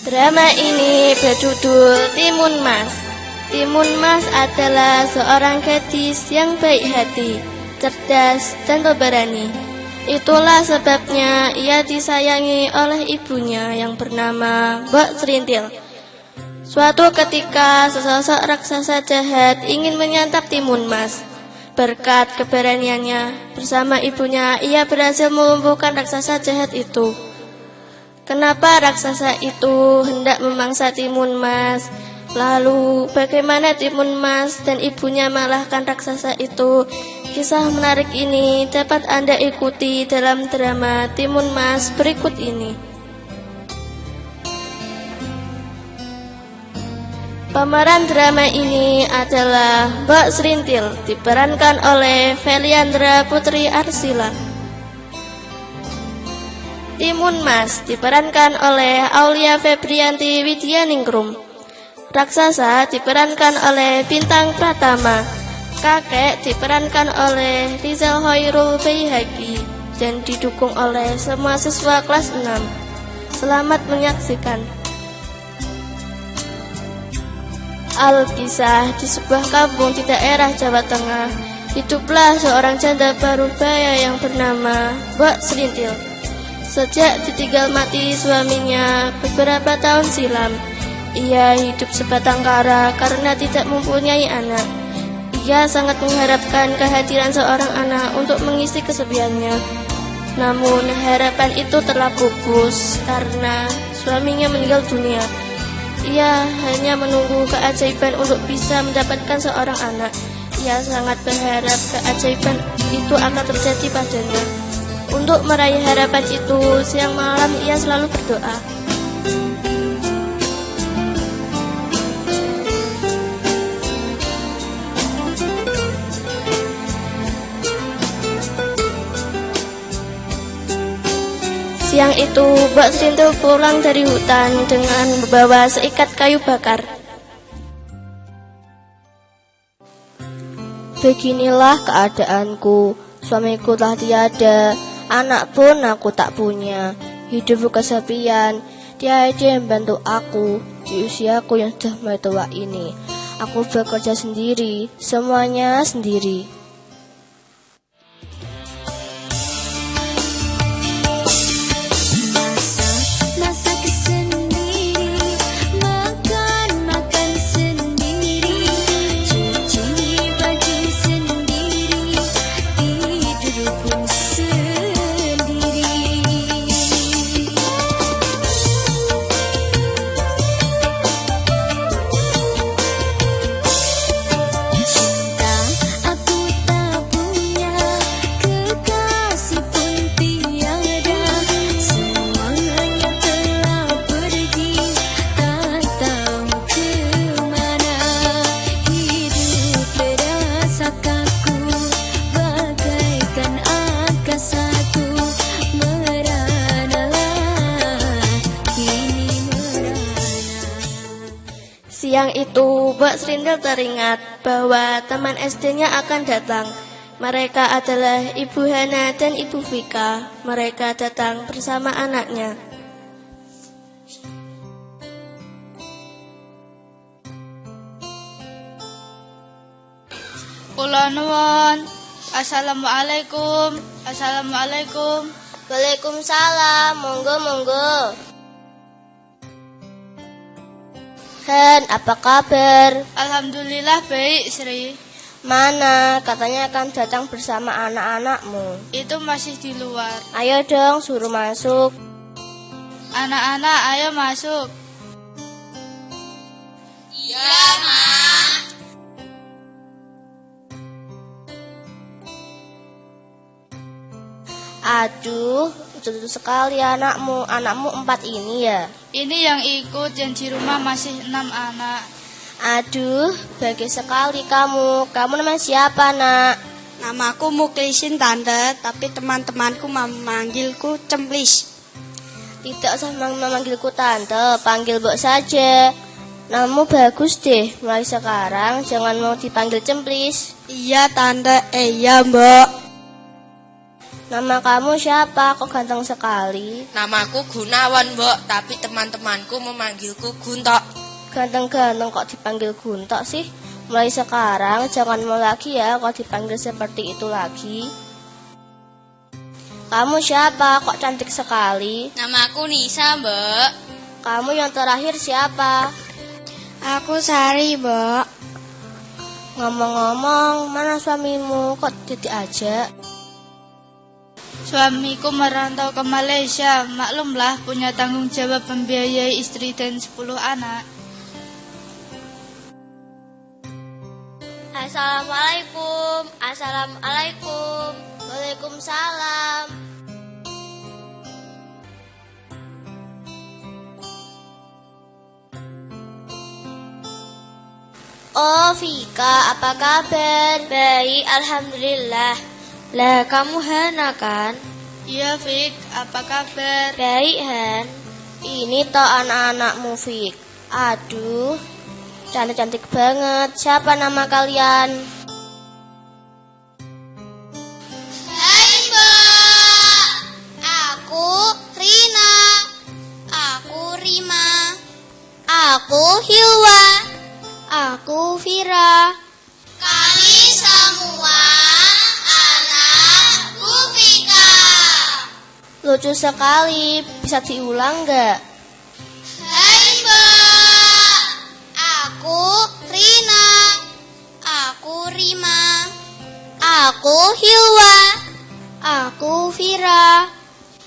Drama ini berjudul Timun Mas. Timun Mas adalah seorang gadis yang baik hati, cerdas, dan pemberani. Itulah sebabnya ia disayangi oleh ibunya yang bernama Mbok Serintil. Suatu ketika sesosok raksasa jahat ingin menyantap Timun Mas. Berkat keberaniannya, bersama ibunya ia berhasil melumpuhkan raksasa jahat itu. Kenapa raksasa itu hendak memangsa Timun Mas? Lalu bagaimana Timun Mas dan ibunya mengalahkan raksasa itu? Kisah menarik ini dapat Anda ikuti dalam drama Timun Mas berikut ini. Pemeran drama ini adalah Mbok Serintil, diperankan oleh Feliandra Putri Arsila. Timun Mas diperankan oleh Aulia Febrianti Widyaningrum. Raksasa diperankan oleh Bintang Pratama. Kakek diperankan oleh Rizal Hoirul Baihaqi dan didukung oleh semua siswa kelas 6. Selamat menyaksikan. Alkisah di sebuah kampung di daerah Jawa Tengah, hiduplah seorang janda parubaya yang bernama Mbok Serintil. Sejak ditinggal mati suaminya beberapa tahun silam, ia hidup sebatang kara karena tidak mempunyai anak. Ia sangat mengharapkan kehadiran seorang anak untuk mengisi kesepiannya. Namun harapan itu telah pupus karena suaminya meninggal dunia. Ia hanya menunggu keajaiban untuk bisa mendapatkan seorang anak. Ia sangat berharap keajaiban itu akan terjadi padanya. Untuk meraih harapan itu, siang malam ia selalu berdoa. Siang itu, Mbok Serintil pulang dari hutan dengan membawa seikat kayu bakar. Beginilah keadaanku, suamiku telah tiada, anak pun aku tak punya, hidupku kesepian, tiada yang bantu aku di usiaku yang sudah mulai tua ini. Aku bekerja sendiri, semuanya sendiri. Siang itu, Mbok Serintil teringat bahwa teman SD-nya akan datang. Mereka adalah Ibu Hana dan Ibu Vika. Mereka datang bersama anaknya. Kula nuwun. Assalamualaikum. Assalamualaikum. Waalaikumsalam, monggo. Hen, apa kabar? Alhamdulillah baik, Sri. Mana, katanya akan datang bersama anak-anakmu. Itu masih di luar. Ayo dong, suruh masuk. Anak-anak, ayo masuk. Iya, Ma. Aduh, lucu sekali anakmu. Anakmu 4 ini ya? Ini yang ikut, yang di rumah masih 6 anak. Aduh, bagus sekali kamu. Kamu namanya siapa, nak? Namaku Muklisin, Tante, tapi teman-temanku memanggilku Cemplis. Tidak usah memanggilku tante, panggil Mbok saja. Namamu bagus deh. Mulai sekarang jangan mau dipanggil Cemplis. Iya, Tante. Iya, Mbok. Nama kamu siapa? Kok ganteng sekali? Namaku Gunawan, Mbok, tapi teman-temanku memanggilku Guntok. Ganteng-ganteng kok dipanggil Guntok sih? Mulai sekarang jangan mau lagi ya kok dipanggil seperti itu lagi. Kamu siapa? Kok cantik sekali? Namaku Nisa, Mbak. Kamu yang terakhir siapa? Aku Sari, Mbok. Ngomong-ngomong, mana suamimu? Kok tidak ajak? Suamiku merantau ke Malaysia. Maklumlah punya tanggung jawab membiayai istri dan 10 anak. Assalamualaikum. Assalamualaikum. Waalaikumsalam. Oh, Vika, apa kabar? Baik, alhamdulillah. Lah, kamu Hana kan? Iya, Fik. Apa kabar? Baik, Han. Ini toh anak-anakmu, Fik. Aduh, cantik-cantik banget. Siapa nama kalian? Hai, Mbak. Aku Rina. Aku Rima. Aku Hilwa. Aku Vira. Kami semua anak Bu Vika. Lucu sekali. Bisa diulang nggak? Hai, Mbak. Aku Rina. Aku Rima. Aku Hilwa. Aku Vira.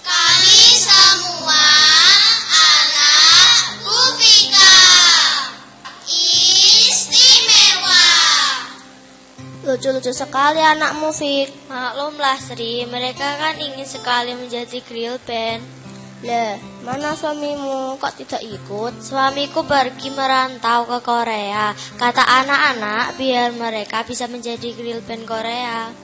Kami semua anak Bu Vika. Istimewa. Lucu-lucu sekali anakmu, Fik. Maklumlah, Sri. Mereka kan ingin sekali menjadi grill band. Lah, mana suamimu? Kok tidak ikut? Suamiku pergi merantau ke Korea. Kata anak-anak biar mereka bisa menjadi grill band Korea.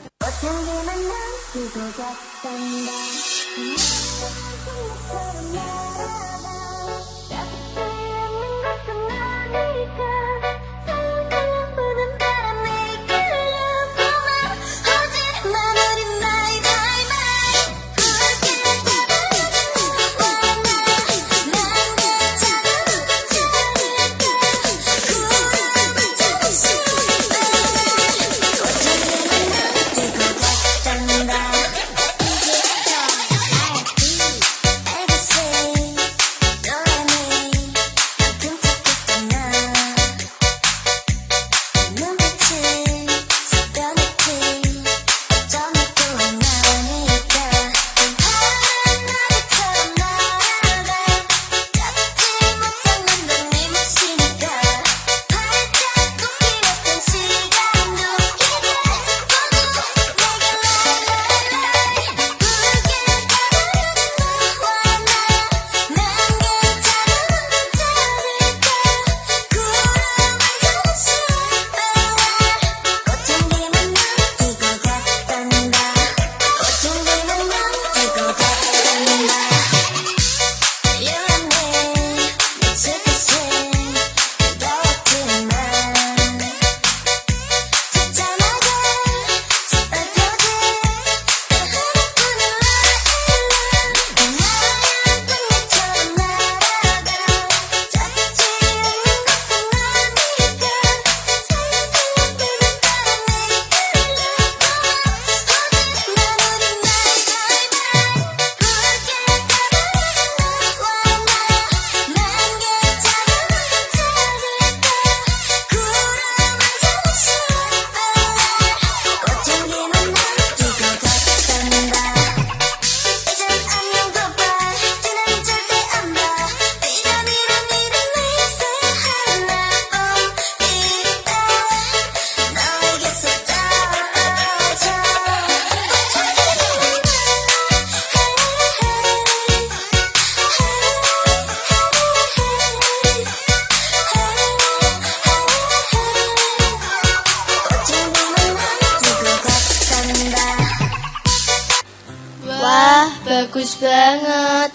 Bagus banget.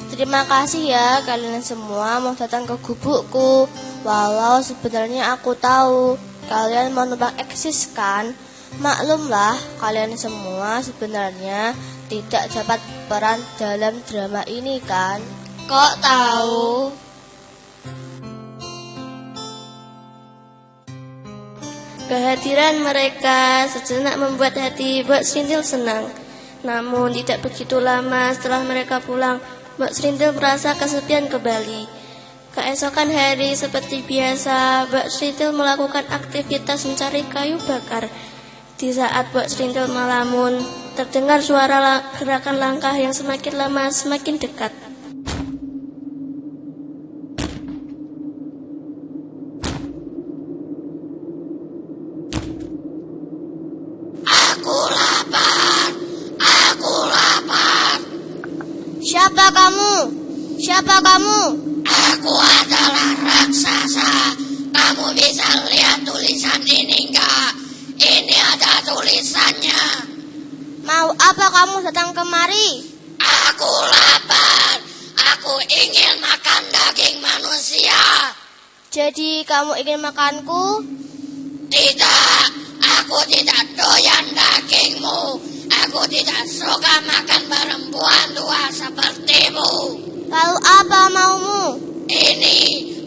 Terima kasih ya kalian semua mau datang ke gubukku. Walau sebenarnya aku tahu kalian mau numpang eksis kan. Maklumlah, kalian semua sebenarnya tidak dapat peran dalam drama ini kan? Kok tahu? Kehadiran mereka sejenak membuat hati Mbok Srintil senang. Namun tidak begitu lama setelah mereka pulang, Mbok Srintil merasa kesepian kembali. Keesokan hari seperti biasa, Mbok Srintil melakukan aktivitas mencari kayu bakar. Di saat Mbok Srintil melamun, terdengar suara gerakan langkah yang semakin lama semakin dekat. Siapa kamu? Siapa kamu? Aku adalah raksasa. Kamu bisa lihat tulisan ini enggak? Ini ada tulisannya. Mau apa kamu datang kemari? Aku lapar. Aku ingin makan daging manusia. Jadi kamu ingin makanku? Tidak, aku tidak doyan dagingmu. Aku tidak suka makan perempuan tua sepertimu. Lalu apa maumu? Ini,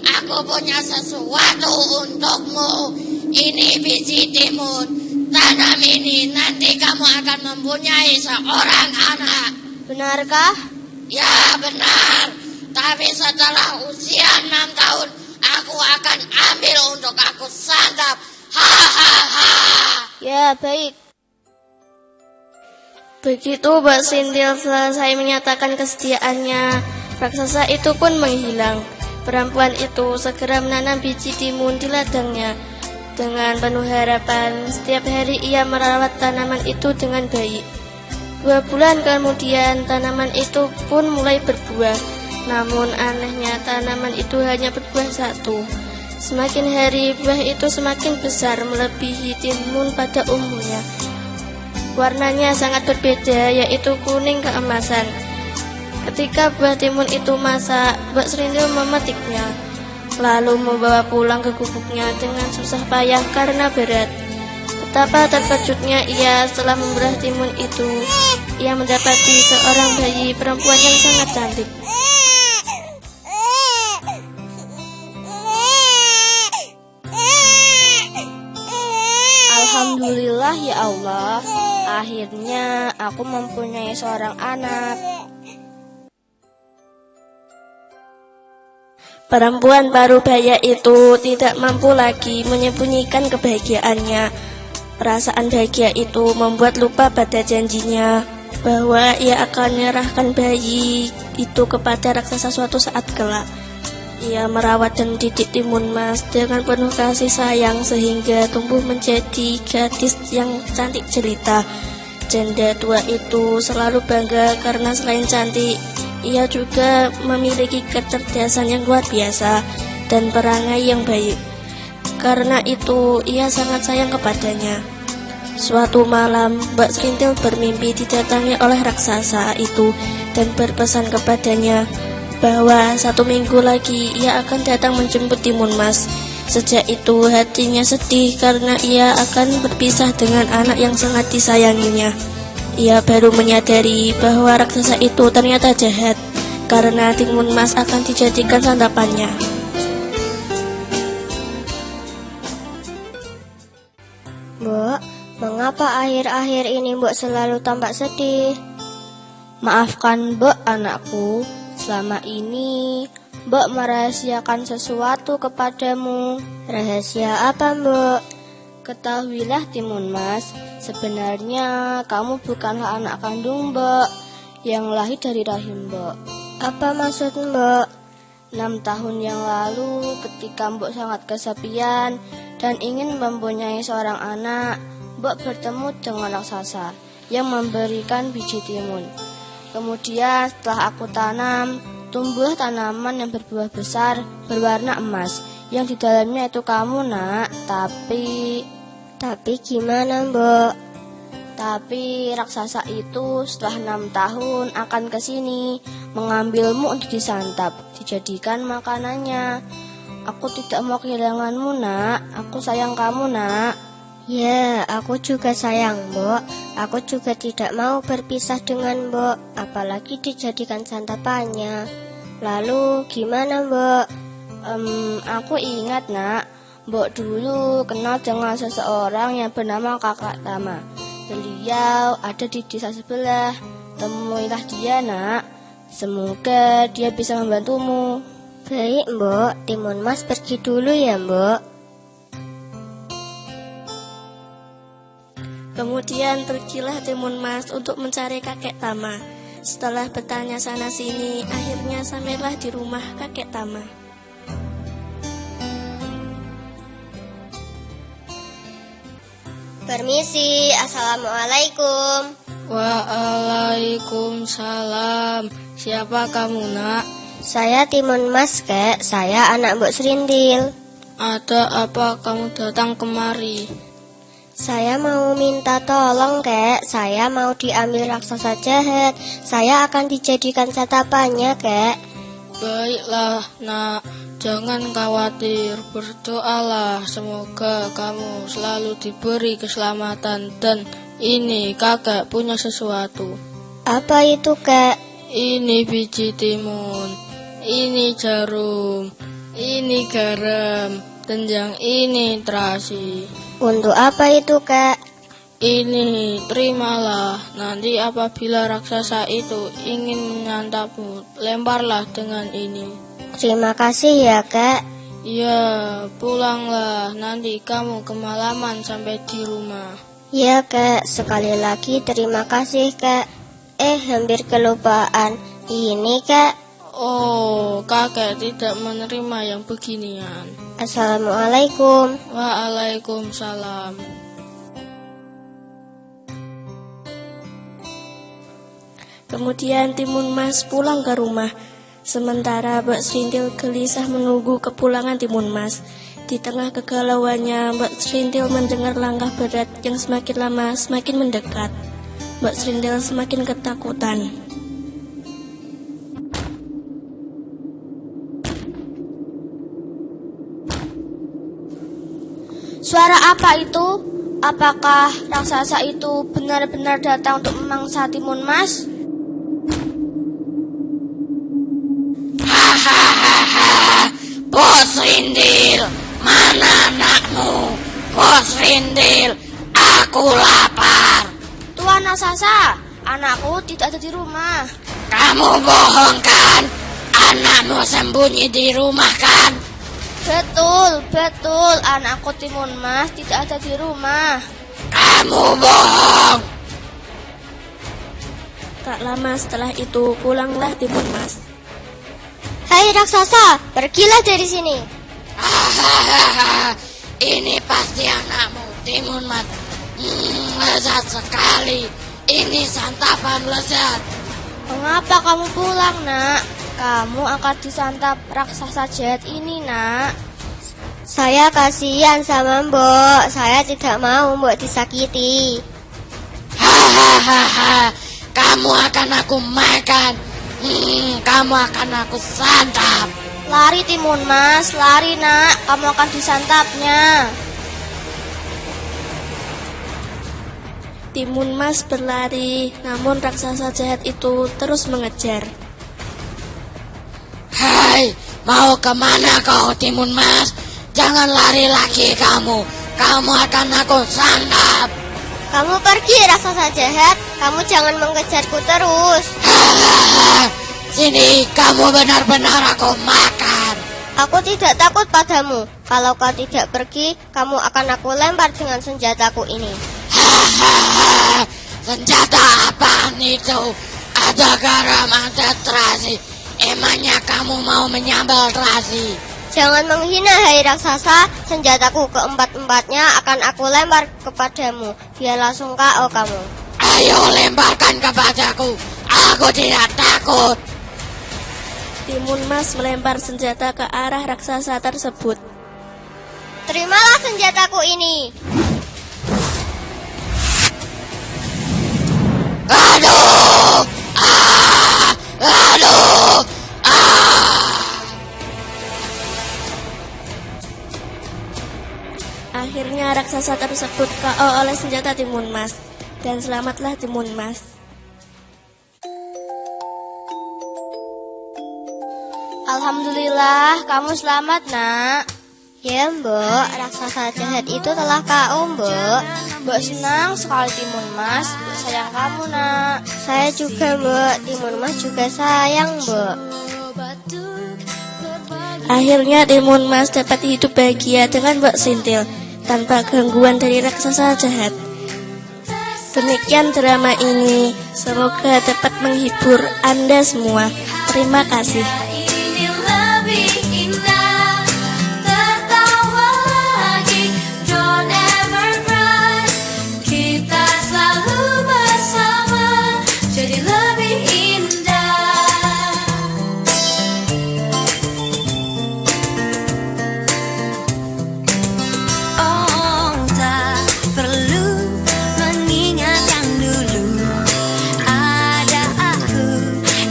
aku punya sesuatu untukmu. Ini biji timun. Tanam ini, nanti kamu akan mempunyai seorang anak. Benarkah? Ya benar. Tapi setelah usia 6 tahun, aku akan ambil untuk aku santap. Hahaha. Ya, baik. Begitu Mbok Srintil selesai menyatakan kesetiaannya, raksasa itu pun menghilang. Perempuan itu segera menanam biji timun di ladangnya. Dengan penuh harapan, setiap hari ia merawat tanaman itu dengan baik. 2 bulan kemudian, tanaman itu pun mulai berbuah. Namun anehnya, tanaman itu hanya berbuah 1. Semakin hari, buah itu semakin besar melebihi timun pada umumnya. Warnanya sangat berbeda, yaitu kuning keemasan. Ketika buah timun itu masak, Mbok Srintil memetiknya, lalu membawa pulang ke gubuknya dengan susah payah karena berat. Betapa terkejutnya ia setelah membelah timun itu. Ia mendapati seorang bayi perempuan yang sangat cantik. Alhamdulillah ya Allah, akhirnya aku mempunyai seorang anak. Perempuan parubaya itu tidak mampu lagi menyembunyikan kebahagiaannya. Perasaan bahagia itu membuat lupa pada janjinya bahwa ia akan menyerahkan bayi itu kepada raksasa suatu saat kelak. Ia merawat dan mendidik timun mas dengan penuh kasih sayang sehingga tumbuh menjadi gadis yang cantik jelita. Janda tua itu selalu bangga karena selain cantik, ia juga memiliki kecerdasan yang luar biasa dan perangai yang baik. Karena itu, ia sangat sayang kepadanya. Suatu malam, Mbok Srintil bermimpi didatangi oleh raksasa itu dan berpesan kepadanya bahwa 1 minggu lagi ia akan datang menjemput timun mas. Sejak itu hatinya sedih karena ia akan berpisah dengan anak yang sangat disayanginya. Ia baru menyadari bahwa raksasa itu ternyata jahat karena timun mas akan dijadikan santapannya. Mbok, mengapa akhir-akhir ini Mbok selalu tampak sedih? Maafkan Mbok anakku, selama ini Mbok merahasiakan sesuatu kepadamu. Rahasia apa Mbok? Ketahuilah Timun Mas, sebenarnya kamu bukanlah anak kandung Mbok yang lahir dari rahim Mbok. Apa maksud Mbok? 6 tahun yang lalu ketika Mbok sangat kesepian dan ingin mempunyai seorang anak, Mbok bertemu dengan raksasa yang memberikan biji timun. Kemudian setelah aku tanam, tumbuh tanaman yang berbuah besar berwarna emas, yang di dalamnya itu kamu nak. Tapi gimana Mbok? Tapi raksasa itu setelah 6 tahun akan kesini mengambilmu untuk disantap, dijadikan makanannya. Aku tidak mau kehilanganmu nak, aku sayang kamu nak. Ya, aku juga sayang, Mbok. Aku juga tidak mau berpisah dengan Mbok, apalagi dijadikan santapannya. Lalu gimana, Mbok? Aku ingat, Nak. Mbok dulu kenal dengan seseorang yang bernama Kakak Tama. Beliau ada di desa sebelah. Temuilah dia, Nak. Semoga dia bisa membantumu. Baik, Mbok. Timun Mas pergi dulu ya, Mbok. Kemudian pergilah Timun Mas untuk mencari kakek Tama. Setelah bertanya sana-sini, akhirnya sampailah di rumah kakek Tama. Permisi, Assalamualaikum. Waalaikumsalam. Siapa kamu, Nak? Saya Timun Mas, Kek. Saya anak Mbok Serintil. Ada apa kamu datang kemari? Saya mau minta tolong, Kek. Saya mau diambil raksasa jahat. Saya akan dijadikan santapannya, Kek. Baiklah, Nak. Jangan khawatir. Berdoalah. Semoga kamu selalu diberi keselamatan. Dan ini kakek punya sesuatu. Apa itu, Kek? Ini biji timun. Ini jarum. Ini garam. Dan yang ini terasi. Untuk apa itu, Kek? Ini, terimalah. Nanti apabila raksasa itu ingin menyantapmu, lemparlah dengan ini. Terima kasih ya, Kek. Ya, pulanglah. Nanti kamu kemalaman sampai di rumah. Ya, Kek. Sekali lagi terima kasih, Kek. Hampir kelupaan. Ini, Kek. Oh, kakek tidak menerima yang beginian. Assalamualaikum. Waalaikumsalam. Kemudian Timun Mas pulang ke rumah. Sementara Mbak Serintil gelisah menunggu kepulangan Timun Mas. Di tengah kegalauannya, Mbak Serintil mendengar langkah berat yang semakin lama semakin mendekat. Mbak Serintil semakin ketakutan. Suara apa itu? Apakah raksasa itu benar-benar datang untuk memangsa Timun Mas? Hahaha, Bos Rindil, mana anakmu? Bos Rindil, aku lapar. Tuan raksasa, anakku tidak ada di rumah. Kamu bohong kan? Anakmu sembunyi di rumah kan? Betul, anakku Timun Mas tidak ada di rumah. Kamu bohong. Tak lama setelah itu pulanglah Timun Mas. Hai raksasa, pergilah dari sini. Hahaha, ini pasti anakmu, Timun Mas. Lezat sekali. Ini santapan lezat. Mengapa kamu pulang, Nak? Kamu akan disantap raksasa jahat ini, Nak. Saya kasihan sama Mbok. Saya tidak mau Mbok disakiti. Hahaha, kamu akan aku makan. Kamu akan aku santap. Lari Timun Mas, lari Nak. Kamu akan disantapnya. Timun Mas berlari, namun raksasa jahat itu terus mengejar. Hai, mau kemana kau Timun Mas? Jangan lari lagi kamu. Kamu akan aku santap. Kamu pergi raksasa jahat. Kamu jangan mengejarku terus. Hahaha, sini kamu benar-benar aku makan. Aku tidak takut padamu. Kalau kau tidak pergi, kamu akan aku lempar dengan senjataku ini. Hahaha, senjata apaan itu? Ada garam, ada terasi. Emangnya kamu mau menyambal terasi? Jangan menghina hai raksasa. Senjataku keempat-empatnya akan aku lempar kepadamu. Biar langsung KO kamu. Ayo lemparkan kepadaku. Aku tidak takut. Timun Mas melempar senjata ke arah raksasa tersebut. Terimalah senjataku ini. Aduh! Aduh! Akhirnya raksasa tersebut KO oleh senjata Timun Mas. Dan selamatlah Timun Mas. Alhamdulillah, kamu selamat, Nak. Ya, Mbok, raksasa jahat itu telah KO, Mbok. Mbok senang sekali Timun Mas. Mbok sayang kamu, Nak. Saya juga, Mbok. Timun Mas juga sayang, Mbok. Akhirnya Timun Mas dapat hidup bahagia dengan Mbok Sintil tanpa gangguan dari raksasa jahat. Demikian drama ini, semoga dapat menghibur Anda semua. Terima kasih. Ini lebih indah, tertawa lagi, don't ever cry. Kita selalu bersama, jadi lebih indah. Oh, tak perlu mengingat yang dulu. Ada aku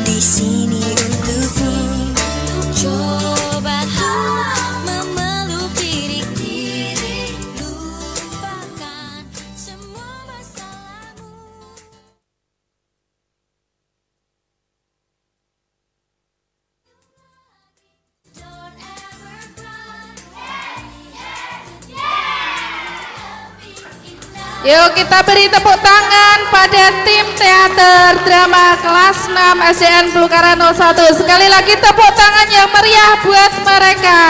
di sini untukmu. Coba tuh memeluk diri, lupakan semua masalahmu. Don't ever cry. Yuk kita beri tepuk tangan pada tim teater drama kelas 6 SDN Pelukara 01. Sekali lagi tepuk tangan yang meriah buat mereka.